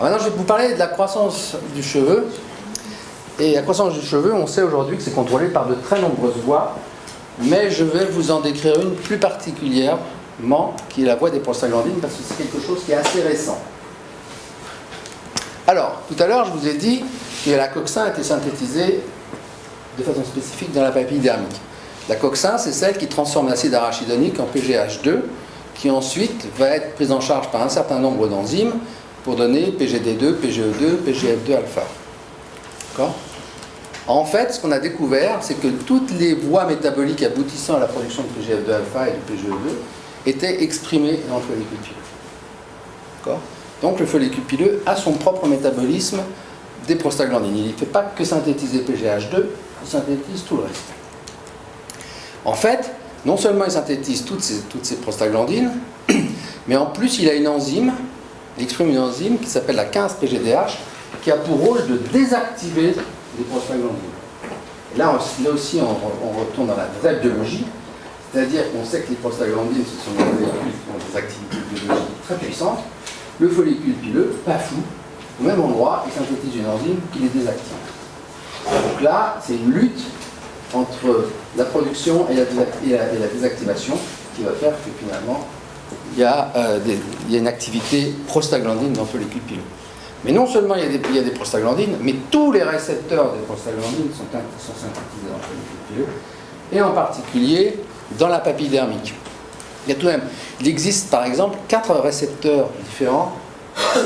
Maintenant, je vais vous parler de la croissance du cheveu. Et la croissance du cheveu, on sait aujourd'hui que c'est contrôlé par de très nombreuses voies, mais je vais vous en décrire une plus particulièrement, qui est la voie des prostaglandines, parce que c'est quelque chose qui est assez récent. Alors, tout à l'heure, je vous ai dit que la coxin a été synthétisée de façon spécifique dans la papille dermique. La coxin, c'est celle qui transforme l'acide arachidonique en PGH2, qui ensuite va être prise en charge par un certain nombre d'enzymes pour donner PGD2, PGE2, PGF2-alpha. D'accord ? En fait, ce qu'on a découvert, c'est que toutes les voies métaboliques aboutissant à la production de PGF2-alpha et de PGE2 étaient exprimées dans le follicule pileux. D'accord ? Donc le follicule pileux a son propre métabolisme des prostaglandines. Il ne fait pas que synthétiser PGH2, il synthétise tout le reste. En fait, non seulement il synthétise toutes ces prostaglandines, mais en plus il a une enzyme, il exprime une enzyme qui s'appelle la 15-PGDH, qui a pour rôle de désactiver les prostaglandines. Et là aussi, on retourne dans la vraie biologie, c'est-à-dire qu'on sait que les prostaglandines, ce sont des molécules qui ont des activités biologiques très puissantes. Le follicule pileux, pas fou, au même endroit, il synthétise une enzyme qui les désactive. Donc là, c'est une lutte entre la production et la désactivation qui va faire que finalement, il y a une activité prostaglandine dans le follicule pileux. Mais non seulement il y a des prostaglandines, mais tous les récepteurs des prostaglandines sont synthétisés dans le follicule pileux, et en particulier dans la papille dermique. Il existe par exemple 4 récepteurs différents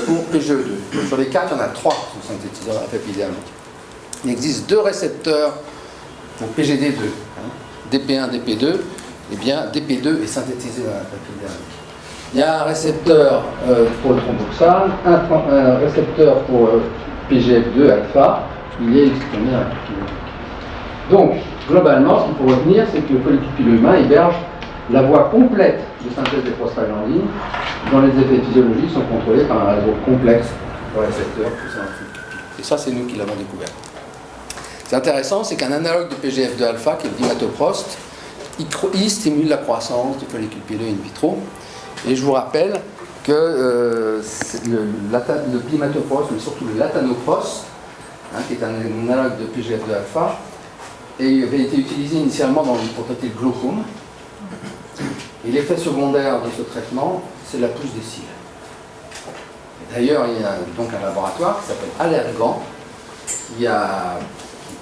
pour PGE2. Sur les 4, il y en a 3 qui sont synthétisés dans la papille dermique. Il existe 2 récepteurs pour PGD2, DP1, DP2. Eh bien, DP2 est synthétisé dans la papille dermique. Il y a un récepteur pour le thromboxane, un récepteur pour PGF2 alpha, il est exprimé dans la papille dermique. Donc, globalement, ce qu'il faut retenir, c'est que le follicule pileux humain héberge la voie complète de synthèse des prostaglandines, dont les effets physiologiques sont contrôlés par un réseau complexe de récepteurs. Et ça, c'est nous qui l'avons découvert. C'est intéressant, c'est qu'un analogue de PGF2 alpha, qui est le dimatoprost, il stimule la croissance du follicule pileux in vitro. Et je vous rappelle que le dimatoprost, mais surtout le latanoprost, qui est un analogue de PGF2 alpha, avait été utilisé initialement pour traiter le glaucome. Et l'effet secondaire de ce traitement, c'est la pousse des cils. D'ailleurs, il y a donc un laboratoire qui s'appelle Allergan, qui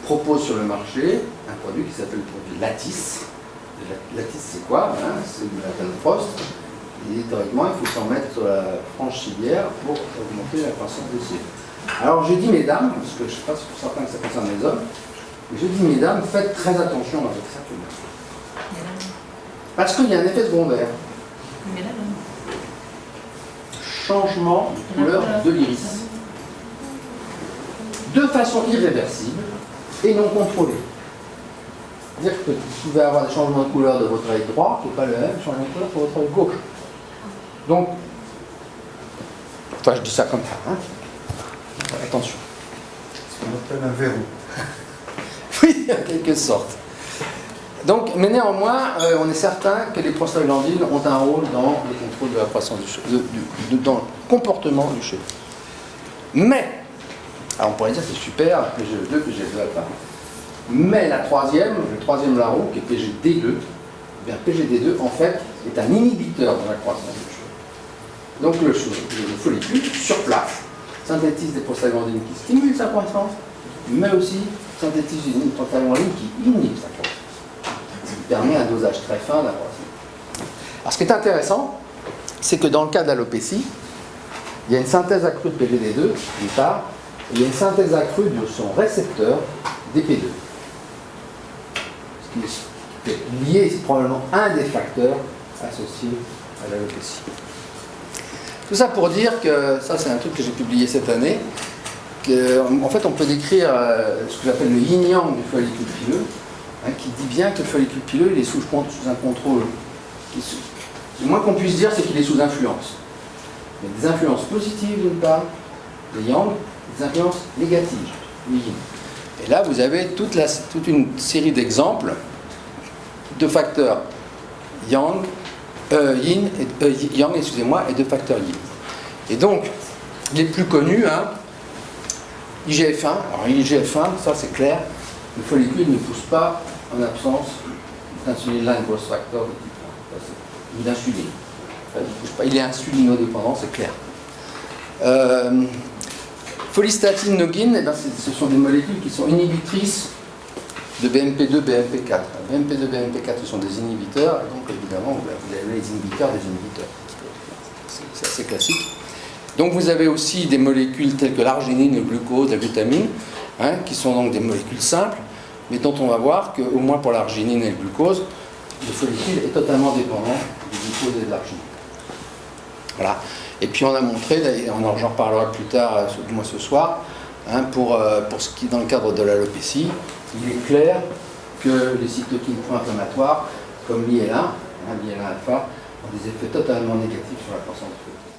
propose sur le marché un produit qui s'appelle le produit Lattice. Lattice, c'est quoi? C'est du latanoprost. Et théoriquement, il faut s'en mettre sur la frange ciliaire pour augmenter la croissance des cils. Alors, je dis mesdames, parce que je ne sais pas si pour certains que ça concerne les hommes, mais je dis mesdames, faites très attention avec ça. Parce qu'il y a un effet secondaire. Changement de couleur de l'iris. De façon irréversible et non contrôlée. C'est-à-dire que vous pouvez avoir des changements de couleur de votre œil droit qui n'est pas le même changement de couleur pour votre œil gauche. Donc, enfin je dis ça comme ça. Attention. C'est ce qu'on appelle un verrou. Oui, en quelque sorte. Donc, mais néanmoins, on est certain que les prostaglandines ont un rôle dans le contrôle de la croissance du cheveu, dans le comportement du cheveu. Mais, alors on pourrait dire c'est super, PGE2, PGF2 alpha. Mais le troisième larron, qui est PGD2, eh bien PGD2 en fait est un inhibiteur de la croissance du cheveu. Donc le follicule, sur place, synthétise des prostaglandines qui stimulent sa croissance, mais aussi synthétise une prostaglandine qui inhibe sa croissance. Ce qui permet un dosage très fin de la croissance. Alors ce qui est intéressant, c'est que dans le cas de l'alopécie, il y a une synthèse accrue de PGD2, d'une part, et il y a une synthèse accrue de son récepteur DP2. Ce qui est lié, c'est probablement un des facteurs associés à l'alopécie. Tout ça pour dire que, ça c'est un truc que j'ai publié cette année, qu'en fait on peut décrire ce que j'appelle le yin-yang du follicule pileux, qui dit bien que le follicule pileux il est sous un contrôle. Le moins qu'on puisse dire, c'est qu'il est sous influence. Il y a des influences positives d'une part, le yang, des influences négatives, le yin. Et là, vous avez toute une série d'exemples de facteurs yang, yin, et de facteurs yin. Et donc, les plus connus, hein, IGF-1. Alors IGF-1, ça c'est clair, le follicule ne pousse pas en absence d'insuline growth factor de type 1, ou d'insuline. Enfin, il pousse pas. Il est insulinodépendant, c'est clair. Follistatine, noguine, eh ben, ce sont des molécules qui sont inhibitrices de BMP2, BMP4. BMP2, BMP4, ce sont des inhibiteurs, et donc évidemment, vous avez les inhibiteurs des inhibiteurs. C'est assez classique. Donc vous avez aussi des molécules telles que l'arginine, le glucose, la glutamine, hein, qui sont donc des molécules simples, mais dont on va voir qu'au moins pour l'arginine et le glucose, le follicule est totalement dépendant du glucose et de l'arginine. Voilà. Et puis on a montré, j'en reparlera plus tard, du moins ce soir, hein, pour ce qui est dans le cadre de l'alopécie, il est clair que les cytokines pro-inflammatoires, comme l'IL1, l'IL1 alpha, ont des effets totalement négatifs sur la croissance du follicule.